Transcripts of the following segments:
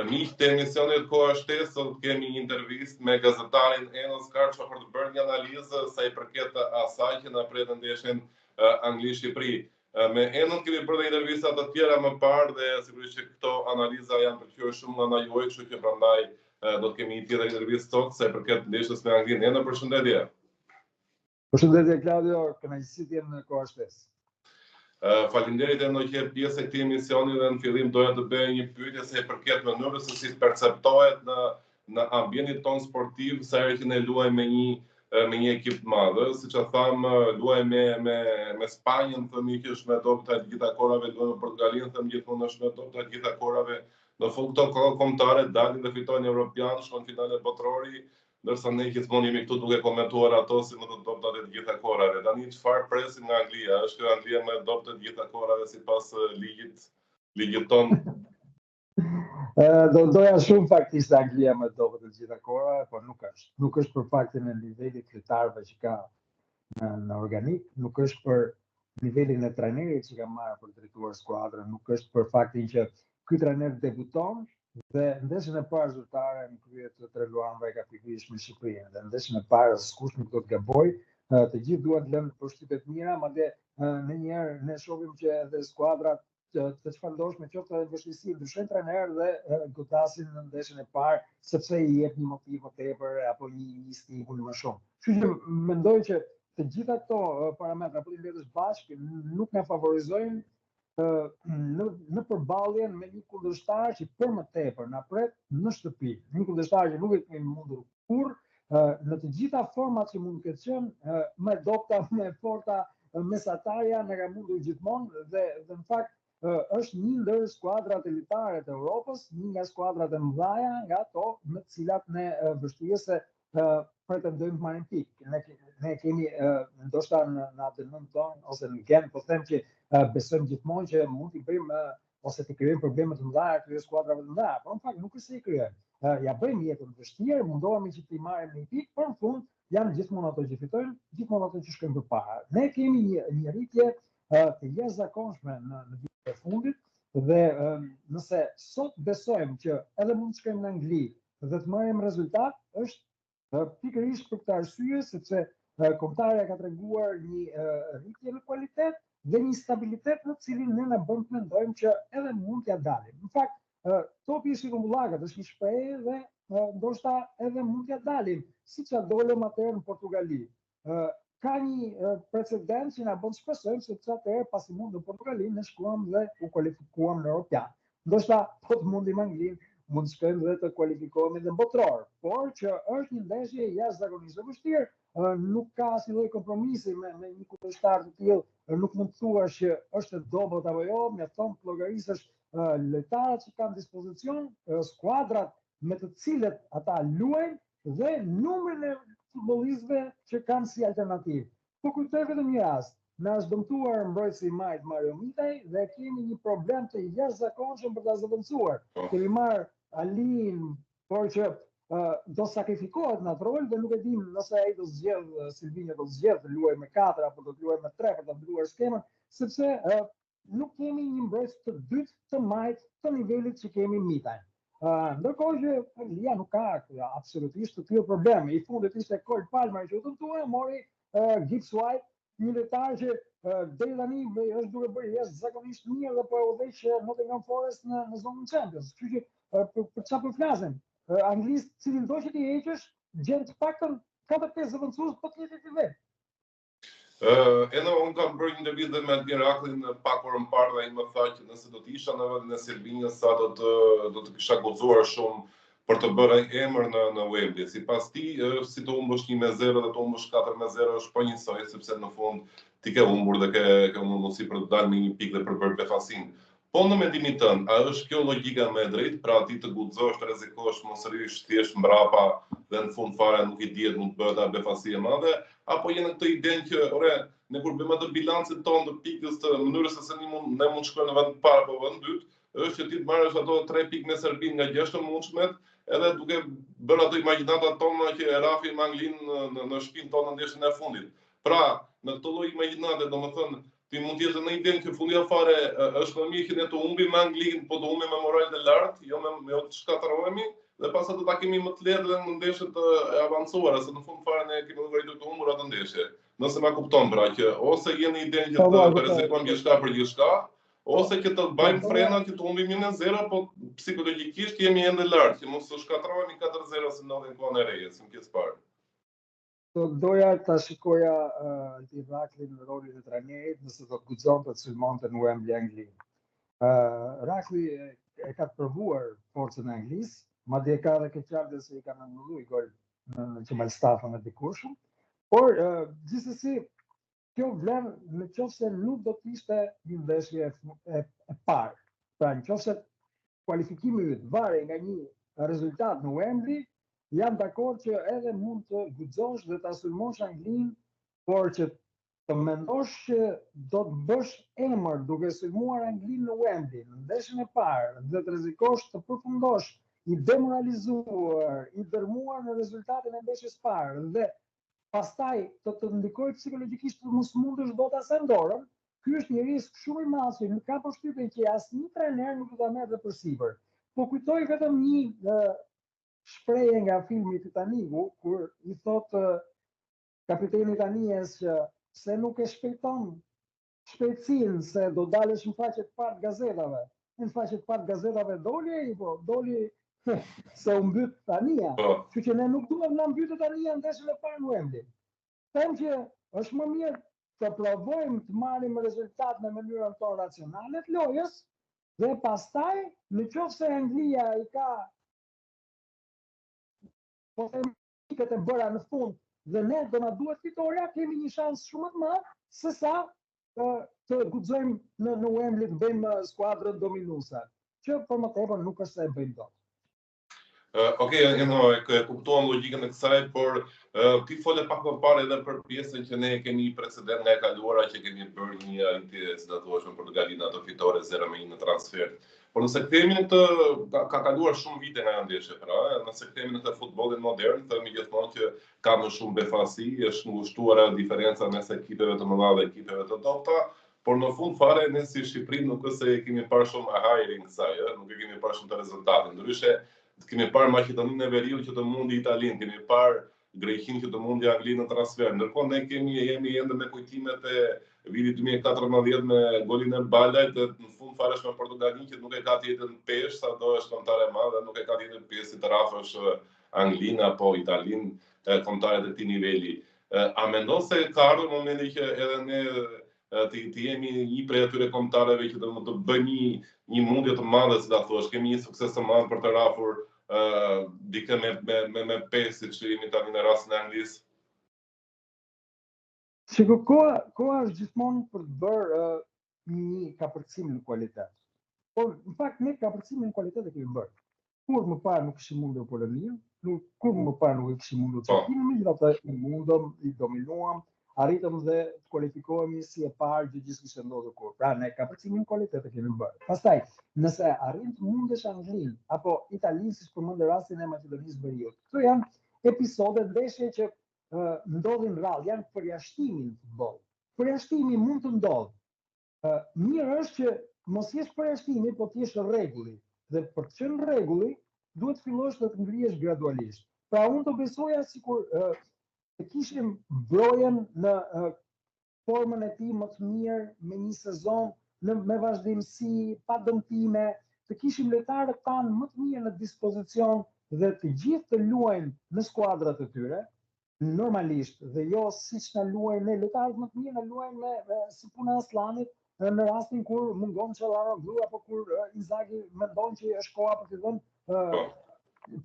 Miq të emisionit Koha Shtesë, sot kemi një intervistë me gazetarin Enos Karço për të bërë një analizë sa i përket asaj që na pret ndeshjen Angli-Shqipëri. Me Enon kemi bërë dhe intervista të tjera më parë dhe sigurisht që këto analiza janë pëlqyer shumë nga juve, kështu që prandaj do të kemi një tjetër intervistë sot sa i përket ndeshjes me Anglinë. Enon, përshëndetje. Përshëndetje Claudio, kënaqësi të jem në Koha Shtesë. Faleminderit Eno që je pjesë e këtij emisioni dhe në fillim doja të bëj një pyetje sa i përket mënyrës se si perceptohet në ambientin ton sportiv sa herë që ne luajmë me një ekip të madh. Siç e tham, luajmë me Spanjën, themi që është me dobta të gjitha kohërave, luajmë me Portugalinë, themi gjithmonë është me dobta të gjitha kohërave. Në fund këto kohë kombëtare dalin dhe fitojnë Europian, shkon në finale botërori, ndërsa ne gjithmonë jemi këtu duke komentuar ato si më të dobta të gjitha kohërave. Tani çfarë presim nga Anglia? Është kjo Anglia më e dobët të gjitha kohërave sipas ligjit ton? Doja shumë faktikisht Anglia më e dobët të gjitha kohërave, por nuk është. Nuk është për faktin e nivelit lojtarëve që ka në organik, nuk është për nivelin e trajnerit që ka marrë për drejtuar skuadrën, nuk është për faktin që ky trajner debuton dhe ndeshjen e parë zyrtare në krye të tre luanëve ka pikërisht me Shqipërinë. Dhe ndeshjen e parë askush nuk do të gaboj, të gjithë duan të lënë përshtypje të mira, madje ndonjëherë ne shohim që edhe skuadrat të çfarëndoshme qoftë edhe vështirësi ndryshojnë trajner dhe godasin në ndeshjen e parë sepse i jep një motiv më tepër apo një stimul më shumë. Kështu që mendoj që të gjitha këto parametra apo vetës bashkë nuk na favorizojnë në përballjen me një kundërshtar që për më tepër na pret në shtëpi. Një kundërshtar që nuk e kemi mundur kurrë në të gjitha format që mund të ketë qenë, më e dobta, më e forta, mesatarja na ka mundur gjithmonë dhe në fakt është një ndër skuadrat elitare të Europës, një nga skuadrat e mëdha nga ato me të cilat ne vështirëse pretendojmë të marrim pikë. Ne kemi ndoshta në ADN-n ton ose në gen, po them që besojmë gjithmonë që mund t'i bëjmë ose t'i krijojmë probleme të mëdha këtyre skuadrave të mëdha, por në fakt nuk është se i krijojmë. Ja bëjmë jetën vështirë, mundohemi që t'i marrim një pikë, por në fund janë gjithmonë ato që fitojnë, gjithmonë ato që shkojnë përpara. Ne kemi një rritje të jashtëzakonshme në vitet e fundit dhe nëse sot besojmë që edhe mund të shkojmë në Angli dhe të marrim rezultat, është pikërisht për këtë arsye sepse kombëtarja ka treguar një rritje në kualitet dhe një stabilitet në cilin ne na bën të mendojmë që edhe mund t'ja dalim. Në fakt, topi i Sigumbulllakut është një shprehje dhe ndoshta edhe mund t'ja dalim, siç ja dolëm atëherë në Portugali. Ka një precedent që na bën të shpresojmë sepse atëherë pasi mundëm Portugalin, ne shkuam dhe u kualifikuam në Europian. Ndoshta po të mundim Anglinë, mund të shkojmë dhe të kualifikohemi në botror, por që është një ndeshje jashtëzakonisht e vështirë, nuk ka asnjë lloj kompromisi me një kundërshtar të tillë, nuk mund të thuash që është e dobët apo jo, mjafton të llogarisësh lojtarët që kanë dispozicion, skuadrat me të cilët ata luajnë dhe numrin e futbollistëve që kanë si alternativë. Po kujtoj vetëm një rast. Na është dëmtuar mbrojtësi i majt Mario Mitaj dhe kemi një problem të jashtëzakonshëm për ta zëvendësuar. Kemi marrë Alin, por që do sakrifikohet në atë rol dhe nuk e dim nëse ai do zgjedh Silvinjo do zgjedh të luajë me 4 apo do të luajë me 3 për ta ndryuar skemën, sepse nuk kemi një mbrojtës të dytë të majt të nivelit që kemi Mitaj. Ndërkohë që Anglia nuk ka absolutisht të tillë probleme. I fundit ishte Cole Palmer që u dëmtua, mori Gibbs White, një lojtar që deri tani është duke bërë jashtëzakonisht mirë dhe po udhëheq Nottingham Forest në zonën Champions. Kështu që për çfarë po flasim? Anglisë, cilin do që t'i heqësh, gjen të paktën 4-5 zëvendësues po të njëjtit nivel. Unë kam bërë një intervistë me Altin Raklin pak orë më parë dhe ai më tha që nëse do të isha në vendin e Silvinjës, sa do të kisha guxuar shumë për të bërë emër në Wembley. Sipas tij, si të humbësh 1-0 dhe të humbësh 4-0 është po njësoj, sepse në fund ti ke humbur dhe ke mundësi për të dalë me një pikë dhe për bërë befasin. Po në mendimin tënd, a është kjo logjika më e drejtë, pra ti të guxosh, të rrezikosh, mos rrish thjesht mbrapa dhe në fund fare nuk i dihet mund të bëhet ta befasi e madhe, apo jeni këtë idenë që ne kur bëjmë atë bilancin tonë të pikës të mënyrës se ne mund shkojmë në vend të parë apo vend të dytë, është që ti të marrësh ato 3 pikë me Serbinë nga 6 të mundshmet, edhe duke bërë ato imagjinatat tona që e rafim Anglinë në shtëpinë tonë në ndeshjen e fundit. Pra, në këtë lloj imagjinate, domethënë, ti mund të jesh në idenë që fundi fare është më mirë që ne të humbim me Anglinë, po të humbim me moral të lartë, jo me të shkatërrohemi dhe pastaj do ta kemi më të lehtë dhe në ndeshjet e avancuara, se në fund fare ne kemi llogaritur të humbur atë ndeshje. Nëse ma kupton pra që ose jeni idenë që të rrezikojmë gjithçka për gjithçka, ose që të bëjmë frena që të humbim 1-0, po psikologjikisht jemi ende lart, që mos të shkatërrohemi 4-0 si ndodhi në kohën e reje, si më ke parë. Doja ta shikoja Iraklin në rolin e trajnerit, nëse do të guxonte të sulmonte në Wembley Angli. Rakli e ka provuar forcën e Anglisë, madje ka edhe keqardhje se i ka nënulluar gol në Malstafën e dikurshëm, por gjithsesi kjo vlen në qoftë se nuk do të ishte një ndeshje e parë. Pra në qoftë se kualifikimi yt varej nga një rezultat në Wembley, jam dakord që edhe mund të guxosh dhe ta sulmosh Anglinë, por që të mendosh që do të bësh emër duke sulmuar Anglinë në Wembley në ndeshjen e parë dhe të rrezikosh të përfundosh i demoralizuar, i dërmuar në rezultatin e ndeshjes parë dhe pastaj të ndikoj psikologjikisht të mos mundesh dot as dorën, ky është një risk shumë i madh që nuk ka përshtypjen që asnjë trajner nuk do ta merrte përsipër. Po kujtoj vetëm një shprehje nga filmi Titaniku, kur i thot kapiteni Itanijes që se nuk e shpejton shpejtësinë se do dalësh në faqet parë të gazetave. Në faqet parë të gazetave doli se u mbyt tania. Kështu që ne nuk duhet na mbytet tania në ndeshjen e parë në Wembley. Them që është më mirë të provojmë të marrim rezultat në mënyrën tonë racionale të lojës dhe pastaj nëse Anglia i ka këtë e bëra në fund dhe ne do na duhet fitoria, kemi një shans shumë të madh sesa të guxojmë në Wembley të bëjmë skuadrën dominuese, që për më tepër nuk është se e bëjmë dot. Okej, e kuptuam logjikën e kësaj, por ti fole pak më parë edhe për pjesën që ne kemi një precedent nga e kaluara që kemi bërë një si ta thuash në Portugali ato fitore 0-1 në transfer. Por nëse kthehemi ka kaluar shumë vite nga ndeshja, pra, nëse kthehemi në këtë futbollin modern, themi gjithmonë që ka më shumë befasi, është ngushtuar diferenca mes ekipeve të mëdha dhe ekipeve të dobta, por në fund fare ne si Shqipëri nuk është se kemi parë shumë hajrin kësaj, nuk e kemi parë shumë të rezultatin. Ndryshe kemi parë Maqedoninë e Veriut që të mundi Italinë, kemi parë Greqinë që të mundi Anglinë në transfer. Ndërkohë ne jemi ende me kujtimet e vitit 2014 me golin e Balajt dhe në fund fare është me Portugalinë që nuk e ka të jetën pesh, sado është kontare e madhe, nuk e ka të jetën pesh si të rafësh Anglinë apo Italinë kontare të këtij niveli. A mendon se ka ardhur momenti që edhe ne të jemi një prej atyre kombëtarëve që do të bëjmë një mundje të madhe, si ta thuash, kemi një sukses të madh për të rafur dikë me pesë, siç jemi tani në rastin e Anglisë? Shiko, koha është gjithmonë për të bërë një kapërcim në kualitet. Por në fakt ne kapërcimin në kualitet e kemi bërë. Kur më parë nuk kishim mundur Poloninë, kur më parë nuk kishim mundur Çekinë, megjithatë i mundëm, i dominuam, arritëm dhe të kualifikohemi si e parë gjë gjithë kishte ndodhur kur. Pra ne kapërcimin në kualitet e kemi bërë. Pastaj, nëse arrin të mundesh Anglinë apo Italinë, siç përmendë rastin e Maqedonisë Veriut, këto janë episode ndeshje që ndodhin rrallë, janë përjashtimi në futboll. Përjashtimi mund të ndodhë. Mirë është që mos jesh përjashtimi, po të jesh rregulli. Dhe për të qenë rregulli, duhet fillosh të ngrihesh gradualisht. Pra unë do besoja sikur të kishim Brojen në formën e tij më të mirë, me një sezon me vazhdimsi, pa dëmtime, të kishim lojtarët tanë më të mirë në dispozicion dhe të gjithë të luajnë në skuadrat e tyre, normalisht, dhe jo siç na luajnë ne, lojtarët më të mirë na luajnë me si puna e Aslanit, në rastin kur mungon Çalhanoğlu apo kur Inzaghi mendon që është koha për të dhënë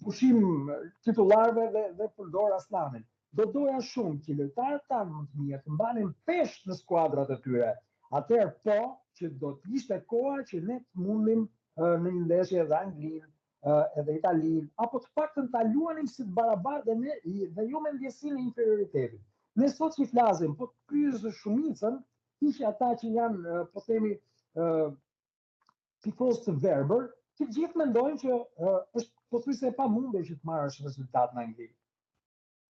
pushim titullarëve dhe përdor Aslanin. Do doja shumë që lojtarët tanë më të mirë të mbanin pesh në skuadrat e tyre. Atëherë po që do të ishte koha që ne të mundim në një ndeshje edhe Anglinë, edhe Italinë, apo të paktën ta luanim si të barabartë dhe jo me ndjesinë e inferioritetit. Ne sot që flasim, po të pyes shumicën, ishte ata që janë, po themi, tifozë të verbër, që gjithë mendojnë që është pothuajse e pamundur që të marrësh rezultat në Angli.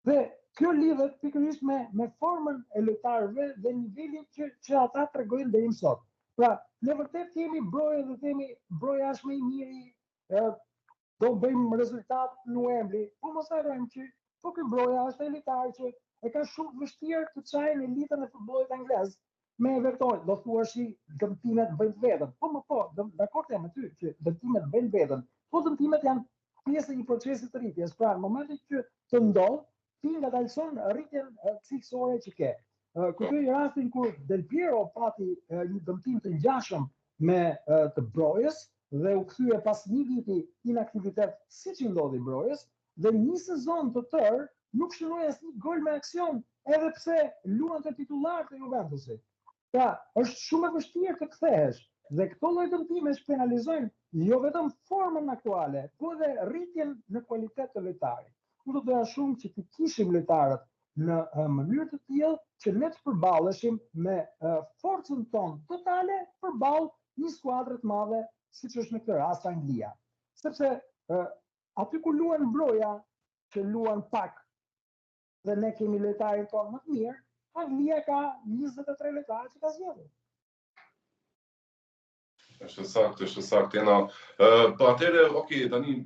Dhe kjo lidhet pikërisht me formën e lojtarëve dhe nivelin që ata tregojnë deri më sot. Pra, ne vërtet kemi broje dhe themi broja është më i miri, do bëjmë rezultat në Wembley, po mos harrojmë që po ky broja është elitar që e ka shumë vështirë të çajë në elitën e futbollit anglez. Me Everton, do thuash që dëmtimet bëjnë vetën. Po, dakord jam me ty që dëmtimet bëjnë vetën. Po dëmtimet janë pjesë e një procesi të rritjes. Pra, në momentin që të ndodh, ti ngadalson rritjen cilësore që ke. Kujtoj rastin kur Del Piero pati një dëmtim të ngjashëm me të brojës dhe u kthye pas një viti inaktivitet siç i ndodhi brojës dhe një sezon të tërë nuk shënoi asnjë gol me aksion edhe pse luante titullar të Juventusit. Pra, është shumë e vështirë të kthehesh dhe këto lloj dëmtimesh penalizojnë jo vetëm formën aktuale, po edhe rritjen në kualitet të lojtarit. Unë do doja shumë që të kishim lojtarët në mënyrë të tillë që ne të përballeshim me forcën tonë totale përballë një skuadre të madhe siç është në këtë rast Anglia. Sepse aty ku luan broja që luan pak dhe ne kemi lojtarin tonë më të mirë, Anglia ka 23 lojtarë që ka zgjedhur. Është saktë, jena. Po atëre, okay, tani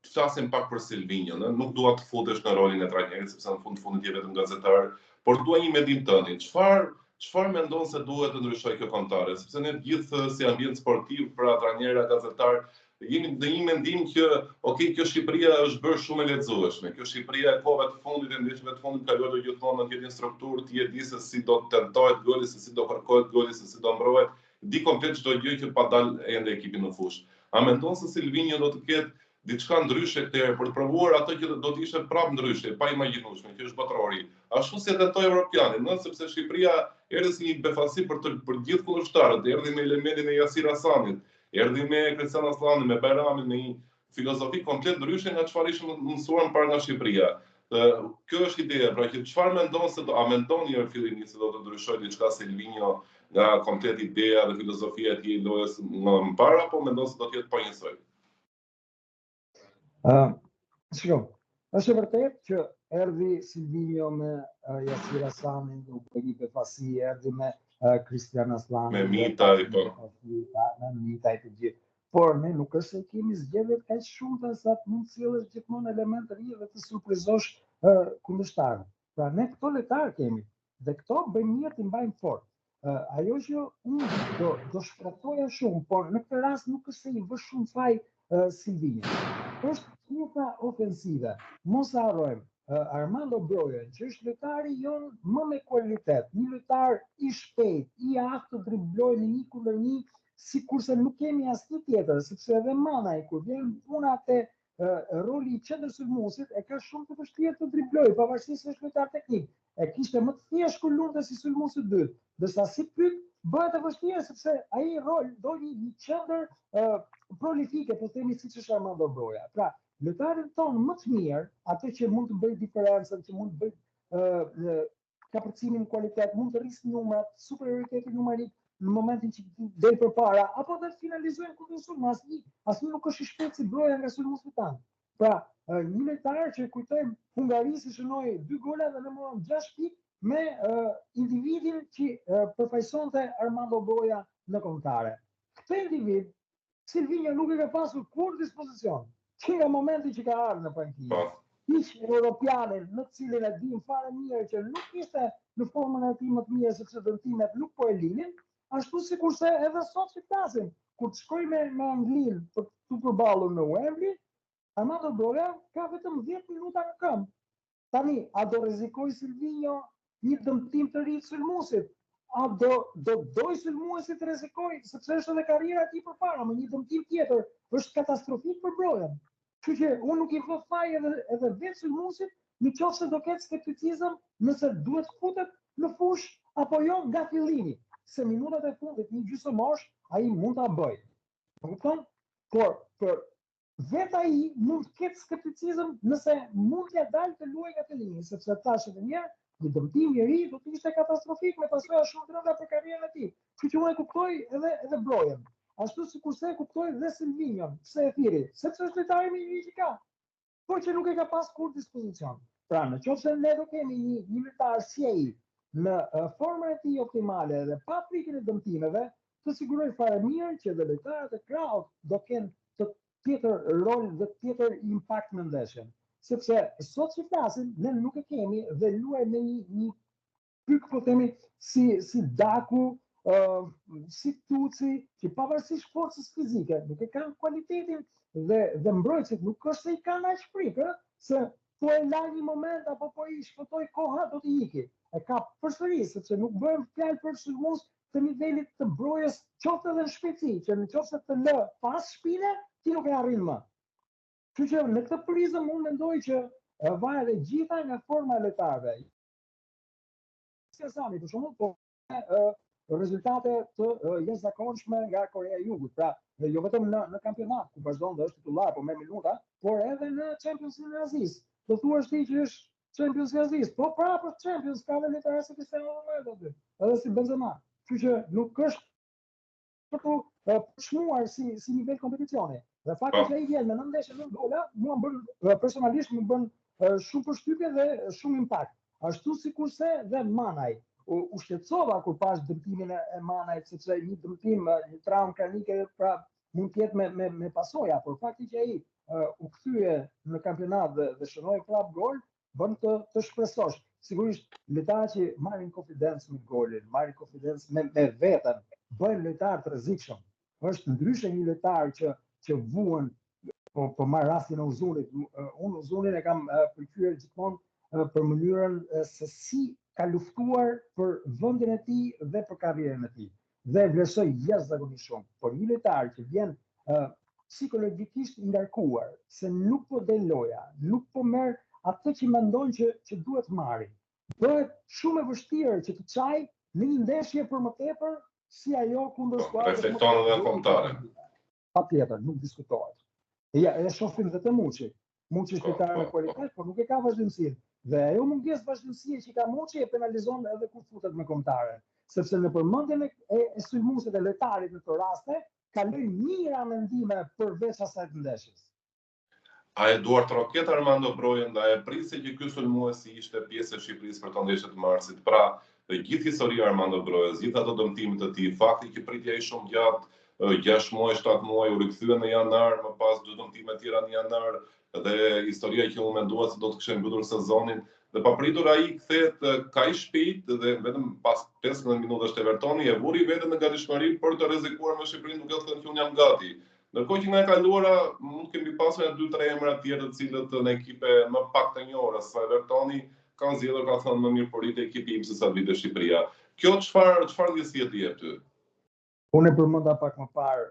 flasim pak për Silvinjon, nuk dua të futesh në rolin e trajnerit sepse në fundit je vetëm gazetar, por dua një mendim tënd. Çfarë mendon se duhet të ndryshojë kjo kontare? Sepse ne gjithë si ambient sportiv, pra trajnerë, gazetar, jemi në një mendim që okay, kjo Shqipëria është bërë shumë e lexueshme. Kjo Shqipëria e kohëve të fundit e ndeshjeve të fundit kaloi gjithmonë në një strukturë të jetë di se si do të tentohet goli, se si do kërkohet goli, se si do mbrohet. Di komplet çdo gjë që pa dalë ende ekipi në fushë. A mendon se Silvinjo do të ketë diçka ndryshe këtherë për të provuar ato që do të ishte prapë ndryshe, pa imagjinueshme, që është botrori. Ashtu si e tentoi Evropianin, sepse Shqipëria erdhi si një befasi për gjithë kundërshtarët, erdhi me elementin e Yasir Hasanit, erdhi me Kristian Aslanin, me Bajramin, me një filozofi komplet ndryshe nga çfarë ishim mësuar para nga Shqipëria. Kjo është ideja, pra që çfarë mendon se a mendon një fillimisht se do të ndryshojë diçka Silvinjo nga komplet ideja dhe filozofia e tij lojës më parë, apo mendon se do të jetë po njësoj? Shiko, është e vërtetë që erdhi Silvinjo me Yasir Hasanin, u bëri befasi, erdhi me Kristian Aslanin, me Mitaj, po. Me Mitaj të gjithë. Por ne nuk është se kemi zgjedhjet kaq shumëta sa të mund sjellësh gjithmonë element të ri dhe të surprizosh kundërshtarën. Pra ne këto lojtarë kemi dhe këto bëjnë mirë të mbajnë fort. Ajo që unë do shprehtoja shumë, por në këtë rast nuk është se i vë shumë faj Silvinjo. Është pjesa ofensive. Mos harrojmë Armando Broja, që është lojtari jon më me kualitet, një lojtar i shpejt, i aftë të driblojë në 1-kundër 1, sikurse nuk kemi asnjë tjetër, sepse edhe Manaj kur vjen puna te roli i qendërsulmuesit e ka shumë të vështirë të driblojë, pavarësisht se është lojtar teknik. E kishte më të thjeshtë kur lundte si sulmues i dytë, ndërsa si pyet bëhet e vështirë sepse ai rol do një qendër prolifike, po themi siç është Armando Broja. Pra, lojtarin tonë më të mirë, atë që mund të bëjë diferencën, që mund të bëjë kapërcimin kualitet, mund të rrisë numrat, superioriteti numerik në momentin që del përpara, apo dhe finalizojnë kundër sulm, asnjë nuk është i shpejtë si Broja nga sulmuesit tanë. Pra, një lojtar që kujtojmë Hungari si shënoi 2 gola dhe ne morëm 6 pikë me individin që përfaqësonte Armando Broja në kontare. Këtë individ Silvinjo nuk e ka pasur kur dispozicion, që nga momenti që ka ardhur në pankinë. Hiç Europianin në cilin e dim fare mirë që nuk ishte në formën e tij më të mirë sepse dëmtimet nuk po e linin, ashtu sikurse edhe sot që flasim, kur të shkoj me Anglinë për të përballur në Wembley, Armando Broja ka vetëm 10 minuta në këmbë. Tani, a do rrezikoj Silvinjo një dëmtim të ri të sulmuesit? A do doj sulmuesi të rrezikoj, sepse është edhe karriera e tij përpara, me një dëmtim tjetër është katastrofik për Brojan. Kështu që unë nuk i vë faj edhe vetë sulmuesit, nëse do ketë skepticizëm nëse duhet futet në fushë apo jo nga fillimi. Se minutat e fundit një gjysmëmosh ai mund ta bëjë. Kupton? Por për vetë ai mund të ketë skepticizëm nëse mund t'ia dalë të luajë nga fillimi, sepse tash edhe një dëmtim i ri do të ishte katastrofik me pasojë shumë të rënda për karrierën e tij. Kështu që unë e kuptoj edhe Brojen. Ashtu sikurse e kuptoj dhe Silvinjon, pse e thiri, sepse është lojtari më i ri që ka, por që nuk e ka pas kur dispozicion. Pra, në qoftë se ne do kemi një lojtar si ai në formën e tij optimale dhe pa frikën e dëmtimeve, të siguroj fare mirë që dhe lojtarët e krahut do kenë të tjetër rol dhe tjetër impakt në ndeshjen. Sepse sot që flasim, ne nuk e kemi dhe luajmë me një pyk, po themi, si Daku, si Tuci, që pavarësisht forcës fizike, nuk e kanë kualitetin dhe mbrojtësit nuk është se i kanë aq frikë, se po e la një moment apo po i shpëtoj koha do t'i iki. E ka përsëri, sepse nuk bëjmë fjalë për sulmues të nivelit të mbrojtjes, qoftë edhe në shpejtësi, që në qoftë se të lë pas shpine, ti nuk e arrin më. Kështu që në këtë prizëm unë mendoj që varet e gjitha nga forma e lojtarëve. Sami, për shembull, po rezultate të jashtëzakonshme nga Korea e Jugut. Pra, jo vetëm në kampionat, ku vazhdon dhe është titullar, po merr minuta, por edhe në Champions League në Azis. Do thuash ti që është Champions League Azis, po pra për Champions ka edhe lojtarë si Cristiano Ronaldo aty, edhe si Benzema. Kështu që nuk është për të çmuar si nivel kompeticioni. Dhe fakti që ai vjen me 9 ndeshje në gola, mua bën personalisht më bën shumë përshtypje dhe shumë impakt. Ashtu sikurse dhe Manaj. U shqetësova kur pash dëmtimin e Manajt, sepse një dëmtim, një traumë kranike, pra mund të jetë me pasoja, por fakti që ai u kthye në kampionat dhe shënoi prap gol, bën të shpresosh. Sigurisht lojtarët që marrin konfidencë me golin, marrin konfidencë me veten, bëjnë lojtar të rrezikshëm. Është ndryshe një lojtar që vuan, po marr rastin e Uzunit. Unë Uzunin e kam përqyer gjithmonë për mënyrën se si ka luftuar për vendin e tij dhe për karrierën e tij. Dhe vlerësoj jashtëzakonisht shumë. Por një lojtar që vjen psikologjikisht i ngarkuar, se nuk po del loja, nuk po merr atë që mendon që duhet marrë, bëhet shumë e vështirë që të çaj në një ndeshje për më tepër si ajo kundër skuadrës. Reflekton edhe kontare. Patjetër, nuk diskutohet. Ja, e shohim edhe te Muçi. Muçi është lojtar me kualitet, por nuk e ka vazhdimsinë. Dhe ajo mungesë vazhdimësie që ka Muçi e penalizon edhe kur futet me kombëtare. Sepse në përmendjen e sulmuesit e lojtarit në këtë raste, kaloi mira mendime përveç asaj të ndeshjes. A e duart roket Armando Broja, nda e priste që ky sulmuesi ishte pjesë e Shqipërisë për të ndeshjet të marsit. Pra, dhe gjithë historia e Armando Brojës, gjithë ato dëmtimet e tij, fakti që pritja i shumë gjatë, 6 muaj, 7 muaj, u rikthye në janar, më pas 2 dëmtime tjera në janar, dhe historia që u mendua se do të kishte mbyllur sezonin, dhe papritur ai kthehet kaq shpejt dhe vetëm pas 15 minutash te Evertoni e vuri veten në gatishmëri për të rrezikuar me Shqipërinë, duke thënë që unë jam gati. Ndërkohë që nga e kaluara mund kemi pasur 2-3 emra të tjerë të cilët në ekipe më pak të njohura sa Evertoni kanë zgjedhur, ka thënë më mirë por i ekipi im se sa vite Shqipëria. Kjo çfarë ndjesie të jep ty? Unë e përmenda pak më parë,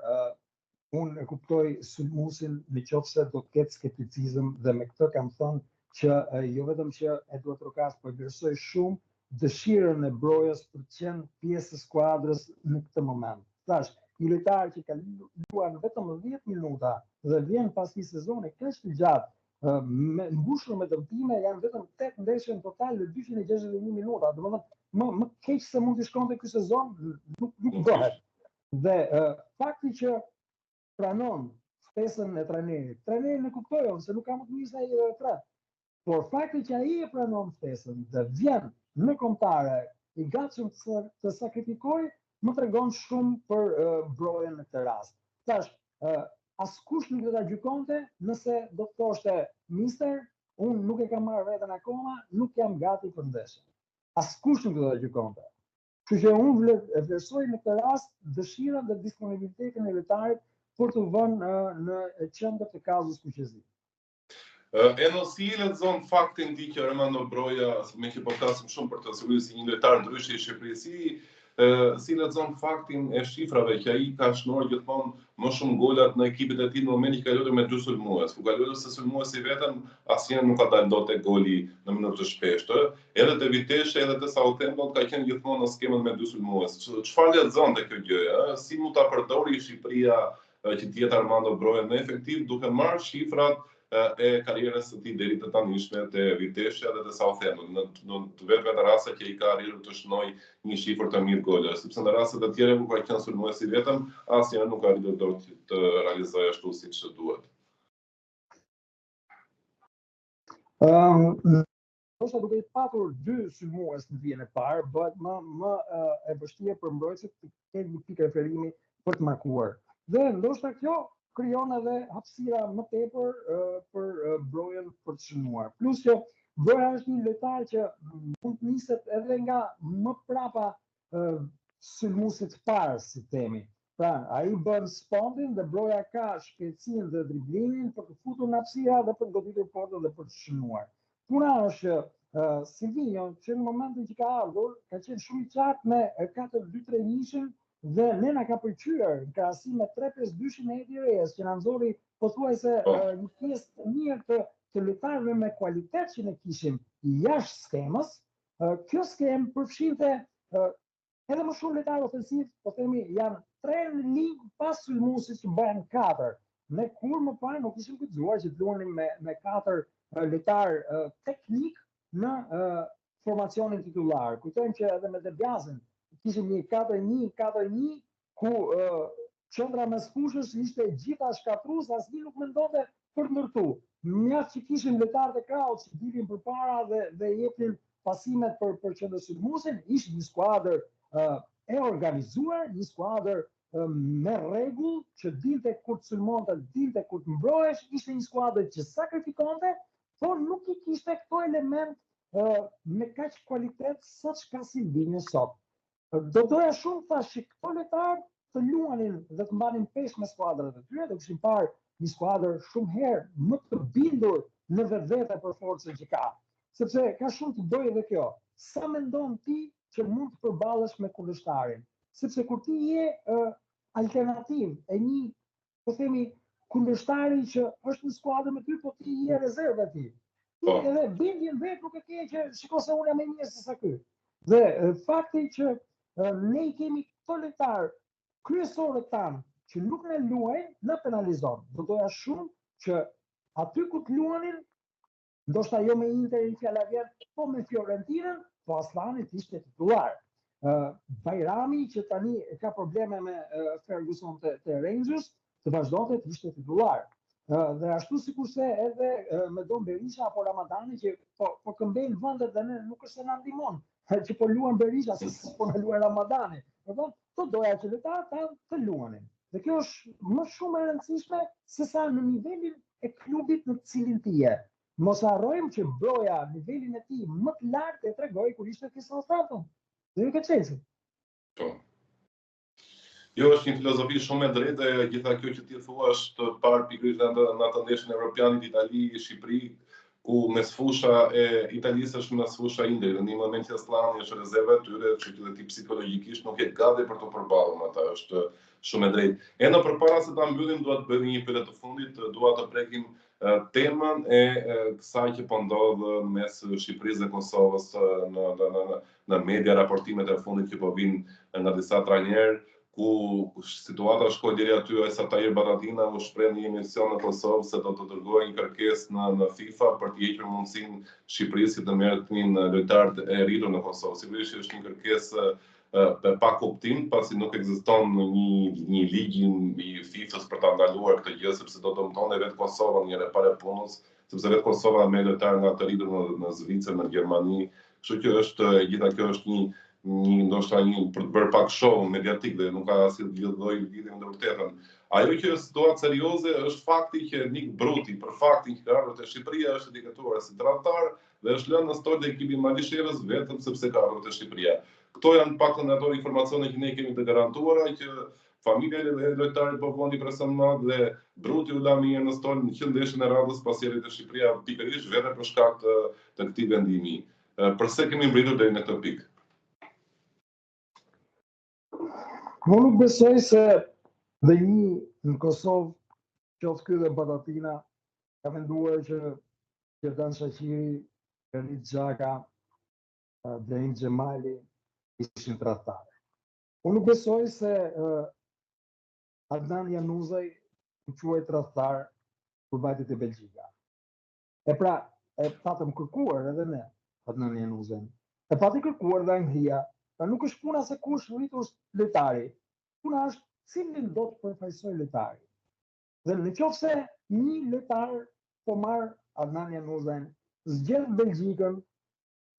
unë e kuptoj sulmuesin nëse do të ketë skepticizëm dhe me këtë kam thënë që jo vetëm që Eduard Rokas, po vlerësoj shumë dëshirën e Brojës për të qenë pjesë e skuadrës në këtë moment. Thash, një lojtar që ka luajtur vetëm 10 minuta dhe vjen pas një sezoni kaq të gjatë, mbushur me dëmtime, janë vetëm 8 ndeshje në total në 261 minuta. Domethënë, më keq se mund të shkonte ky sezon nuk bëhet. Dhe fakti që pranon ftesën e trajnerit. Trajneri e kuptoi se nuk ka më të mirë ai tre. Por fakti që ai e pranon ftesën dhe vjen në kombëtare i gatshëm të sakrifikojë, më tregon shumë për Brojën në këtë rast. Tash, askush nuk do ta gjykonte nëse do të thoshte mister, unë nuk e kam marrë veten akoma, nuk jam gati për ndeshjen. Askush nuk do ta gjykonte. Kështu që unë vlerësoj në këtë rast dëshirën dhe disponibilitetin e lojtarit për të vënë në qendër të kazës kuqezi. Si e lexon faktin ti që Armando Broja, me që po flasim shumë për të sigurisht si një lojtar ndryshe i Shqipërisë, si lexon faktin e shifrave që ai ka shnuar gjithmonë më shumë golat në ekipet e tij në momentin që ka luajtur me 2 sulmues. Ku ka luajtur se sulmuesi vetëm asnjëherë nuk ka dalë dot te goli në mënyrë të shpeshtë. Edhe te Vitesse, edhe te Southampton ka qenë gjithmonë në skemën me 2 sulmues. Çfarë lexonte kjo gjë? Si mund ta përdori Shqipëria që të jetë Armando Broja në efektiv duke marrë shifrat e karrierës së tij deri të tanishme te Vitesse dhe te Southampton, në të vetë raste që i ka arritur të shënojë një shifër të mirë gole, sepse në rastet e tjera ku ka qenë sulmuesi vetëm, asnjëherë nuk ka arritur dot të realizojë ashtu siç duhet. Ndoshta duke i patur 2 sulmues në vijën e parë, bëhet më e vështirë për mbrojtësit të kenë një pikë referimi për të markuar. Dhe ndoshta kjo krijon edhe hapësira më tepër për brojën për të shënuar. Plus që Broja është një lojtar që mund të niset edhe nga më prapa sulmuesit parë, si themi. Pra, ai bën spondin dhe Broja ka shpejtësinë dhe driblimin për të futur në hapësira dhe për të goditur portën dhe për të shënuar. Puna është Silvinho, që në momentin që ka ardhur, ka qenë shumë i qartë me 4-2-3-1 dhe ne na ka pëlqyer në krahasim me 3-5-2-shin e Edi Reyes, që na nxori pothuajse një pjesë të mirë të lojtarëve me kualitet që ne kishim jashtë skemës. Kjo skemë përfshinte edhe më shumë lojtarë ofensiv, po themi janë 3 në ligë pas sulmuesit që bëhen 4. Ne kur më parë nuk ishim guxuar që të luanim me 4 lojtar teknik në formacionin titullar. Kujtojmë që edhe me Debiazën kishim një 4-1-4-1 ku qendra mes fushës ishte gjitha shkatrues, asnjë nuk mendonte për të ndërtu. Mjaft që kishim lojtarët e krahut që dilin përpara dhe jepnin pasimet për qendrësulmuesin, ishte një skuadër e organizuar, një skuadër me rregull që dinte kur të sulmonte, dinte kur të mbrohesh, ishte një skuadër që sakrifikonte, por nuk i kishte këto element me kaq kualitet sa që ka Silvinho sot. Do doja shumë thash që këto lojtarë të luanin dhe të mbanin peshë me skuadrat e tyre, dhe kishim parë një skuadër shumë herë më të bindur në vetvete për forcën që ka. Sepse ka shumë të bëjë edhe kjo. Sa mendon ti që mund të përballesh me kundërshtarin? Sepse kur ti je alternativë e një, po themi, kundërshtari që është në skuadër me ty, po ti je rezervë ti. Ti edhe bindjen vetë nuk e ke që shiko se unë jam më mirë se sa ky. Dhe fakti që ne i kemi këto lojtarë kryesorët tanë që nuk ne luajnë, në penalizon. Do doja shumë që aty ku të luanin, ndoshta jo me Interin fjala vjen, po me Fiorentinën, po Aslanit ishte titullar. Bajrami që tani ka probleme me Ferguson të Rangers, të vazhdonte të ishte titullar. Dhe ashtu sikurse edhe me Don Berisha apo Ramadani që po këmbejnë vendet dhe ne nuk është se na ndihmon, që po luan Berisha se po na luan Ramadani. Po doja që lojtarët të luanin. Dhe kjo është më shumë e rëndësishme se sa në nivelin e klubit në cilin ti je. Mos harrojmë që Broja nivelin e tij më të lartë e tregoi kur ishte te Southampton. Dhe ke Chelsea. Po. Jo, është një filozofi shumë e drejtë e gjitha kjo që ti thua është parë pikërisht në atë ndeshjen evropianit Itali-Shqipëri, ku mesfusha e Italisë është mesfusha inde, në një moment që Aslani është rezerva e tyre, që edhe ti psikologjikisht nuk je gati për të përballur me ata, është shumë e drejtë. E në përpara se ta mbyllim, dua të bëjmë një pyetje të fundit, dua të prekim temën e kësaj që po ndodh mes Shqipërisë dhe Kosovës në media, raportimet e fundit që po vinë nga disa trajnerë, ku situata shkoi deri aty sa Tahir Batatina u shpreh në një emision në Kosovë se do të dërgojë një kërkesë në FIFA për të hequr mundësinë Shqipërisë të merrte një lojtar e rritur në Kosovë. Sigurisht është një kërkesë pa kuptim, pasi nuk ekziston një ligj i FIFA-s për ta ndaluar këtë gjë, sepse do të dëmtonte vetë Kosovën njëherë para punës, sepse vetë Kosova merr lojtar nga të rritur në Zvicër, në Gjermani. Kështu që është gjitha kjo është ndoshta një për të bërë pak show mediatik dhe nuk ka asnjë lidhje me të vërtetën. Ajo që është situatë serioze është fakti që Nik Bruti, për faktin që ka ardhur te Shqipëria, është indikatuar si tradhtar dhe është lënë në stol të ekipit Malishevës vetëm sepse ka ardhur te Shqipëria. Këto janë paktën ato informacione që ne kemi të garantuara që familja e lojtarit po vondi presion madh dhe Bruti u la mirë në stol në ndeshjen e radhës pas erdhi te Shqipëria pikërisht vetëm për shkak të këtij vendimi. Përse kemi mbritur deri në këtë pikë? Unë nuk besoj se dhe një në Kosovë, qoftë ky dhe Batatina, ka menduar që Gjerdan Shaqiri, Ferit Xhaka, Blein Xhemali ishin tradhtarë. Unë nuk besoj se Adnan Januzaj u quaj tradhtar kur vajti te Belgjika. E pra, e patëm kërkuar edhe ne Adnan Januzajn. E pati kërkuar dhe Anglia. Pra nuk është puna se kush rritur lojtari. Puna është cilin do të përfaqësoj lojtari. Dhe në qoftë se një lojtar po marr Adnan Januzajn, zgjedh Belgjikën,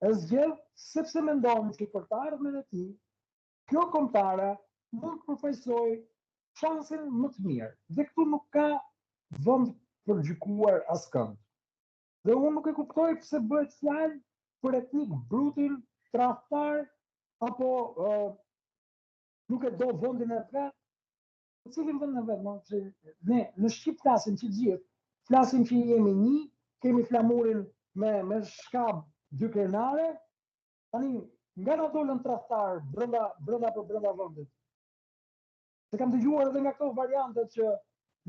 e zgjedh sepse mendon që për të ardhmen e tij, kjo kombëtare mund të përfaqësojë shansin më të mirë. Dhe këtu nuk ka vend për gjykuar askënd. Dhe unë nuk e kuptoj pse bëhet fjalë për etnik brutin, tradhtar, apo nuk e do vendin e vet. Në cilin vend e vet, ne në Shqip flasim që gjithë, flasim që jemi një, kemi flamurin me shkab dy krenare, tani nga na dolën tradhtar brenda vendit. Se kam dëgjuar edhe nga këto variantet që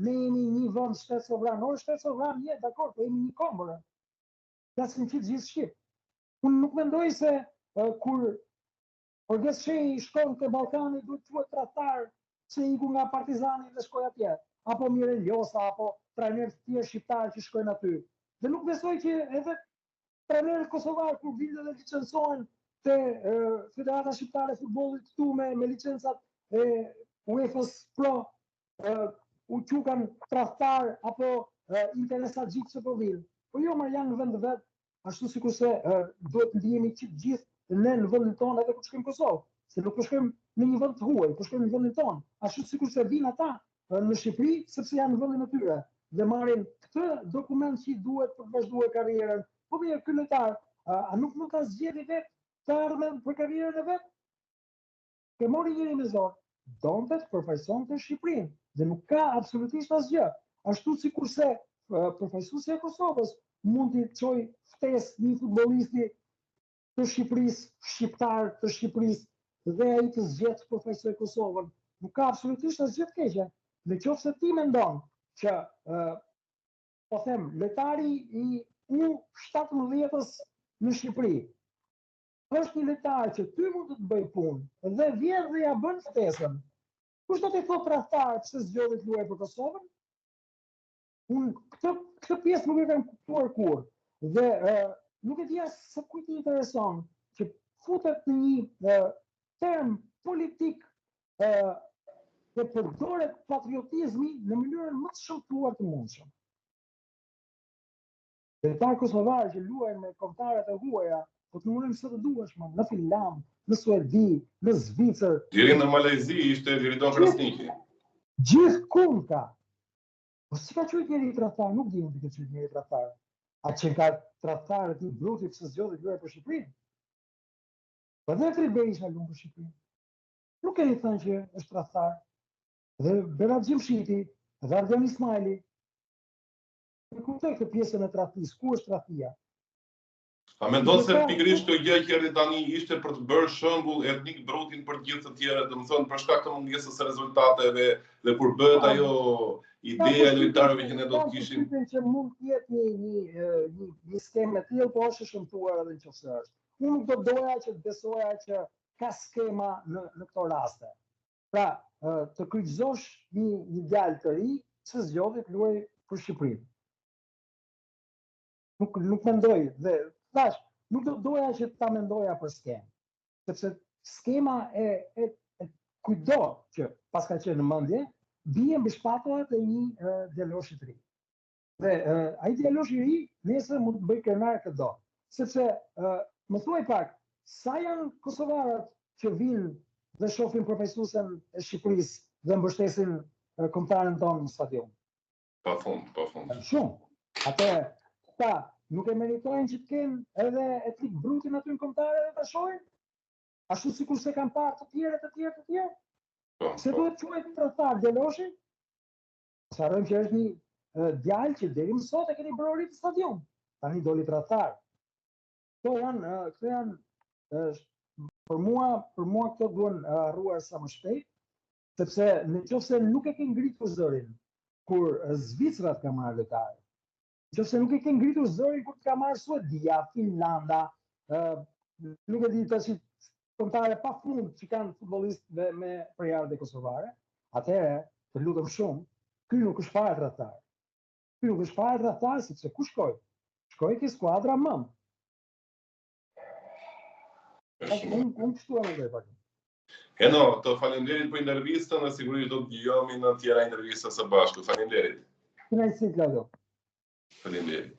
ne jemi një vend shtet sovran. Shtet sovran je, dakor, po jemi një kombër. Flasim që gjithë Shqip. Unë nuk mendoj se kur Orges Shehi shkon te Ballkani duhet të quhet tradhtar se iku nga Partizani dhe shkoi atje, apo Mirel Ljosa, apo trajnerë të tjerë shqiptarë që shkojnë aty. Dhe nuk besoj që edhe trajnerët kosovar kur vinë dhe licencohen te Federata Shqiptare e Futbollit këtu me licencat e UEFA-s Pro u qukan tradhtar apo interesat gjithë që po vinë. Po jo, marr janë në vend vet, ashtu sikurse duhet të ndihemi që gjithë ne në vendin tonë edhe kur shkojmë në Kosovë, se nuk po shkojmë në një vend të huaj, po shkojmë në vendin tonë, ashtu sikurse vinë ata në Shqipëri sepse janë në vendin e tyre dhe marrin këtë dokument që i duhet për të vazhduar karrierën. Po mirë, ky lojtar, a nuk mund ta zgjidhë vetë të ardhmen për karrierën e vet? Ke mori njëri me zor, donte të përfaqësonte Shqipërinë dhe nuk ka absolutisht asgjë. Ashtu sikurse përfaqësuesi e Kosovës mund t'i çojë ftesë një futbollisti të Shqipërisë, shqiptar të Shqipërisë dhe ai të zgjedhë të përfaqësojë Kosovën. Nuk ka absolutisht asgjë të keqe. Nëse ti mendon që po them, lojtari i U17-s në Shqipëri është një lojtar që ty mund të bëj punë dhe vjen dhe ja bën ftesën, kush do të thotë tradhtar pse zgjodhi të luajë për Kosovën? Unë këtë pjesë nuk e kam kuptuar kurrë. Dhe nuk e di as se kujt i intereson që futet në një term politik dhe përdoret patriotizmi në mënyrën më të shëmtuar të mundshme. Lojtar kosovar që luajnë me kombëtarët e huaja, po të mundim se të duhesh në Finland, në Suedi, në Zvicër. Deri në Malezi ishte Viridon Krasniki. Gjithkund ka. Po si ka qujtë njeri tradhtar? Nuk di unë të qujtë njeri tradhtar. A që ka tradhtarët i brutit se zgjodhi të luajë për Shqipërinë? Po dhe Etri Berisha luan për Shqipërinë. Nuk keni thënë që është tradhtar. Dhe Berat Gjimshiti, dhe Ardian Ismaili. Në kuptoj këtë pjesën e tradhtisë, ku është tradhtia? A mendon se pikërisht kjo gjë që erdhi tani ishte për të bërë shembull etnik brutin për gjithë të tjerët, domethënë për shkak të mungesës së rezultateve dhe kur bëhet ajo ideja e lojtarëve që ne do të kishim që mund të jetë një skemë e tillë, po është shëmtuar edhe nëse është. Unë nuk do doja që të besoja që ka skema në këto raste. Pra, të kryqëzosh një djalë të ri që zgjodhi të luajë për Shqipërinë. Nuk mendoj dhe thash, nuk do doja që ta mendoja për skemë, sepse skema e kujdo që pas ka qenë në mendje, bie mbi shpatullat e një djaloshi të ri. Dhe ai djaloshi i ri nesër mund të bëjë krenar këtë do, sepse më thuaj pak, sa janë kosovarët që vinë dhe shohin përfaqësuesen e Shqipërisë dhe mbështesin kombëtaren tonë në stadium? Pafund. Shumë. Atë ta nuk e meritojnë që të kenë edhe etnik brutin aty në kombëtare dhe ta shohin? Ashtu sikur se kanë parë të tjerë? Se duhet quhet tradhtar djaloshi? Sa harrojmë që është një djalë që deri më sot e keni bërë rit stadium. Tani doli tradhtar. Këto janë për mua këto duhen harruar sa më shpejt, sepse nëse nuk e ke ngritur zërin kur Zvicrat ka marrë lojtarë, nëse nuk e ke ngritur zërin kur ka marrë Suedia, Finlanda, nuk e di tash kontare pa fund që kanë futbollistë me përjardhje kosovare, atëherë të lutem shumë, ky nuk është fare tradhtar. Ky nuk është fare tradhtar sepse ku shkoi? Shkoi ke skuadra M. Unë kështu e mendoj pak. Heno, të faleminderit për intervistën dhe sigurisht do të dëgjohemi në tjera intervista së bashku. Faleminderit. Kënaqësi, Claudio. Faleminderit.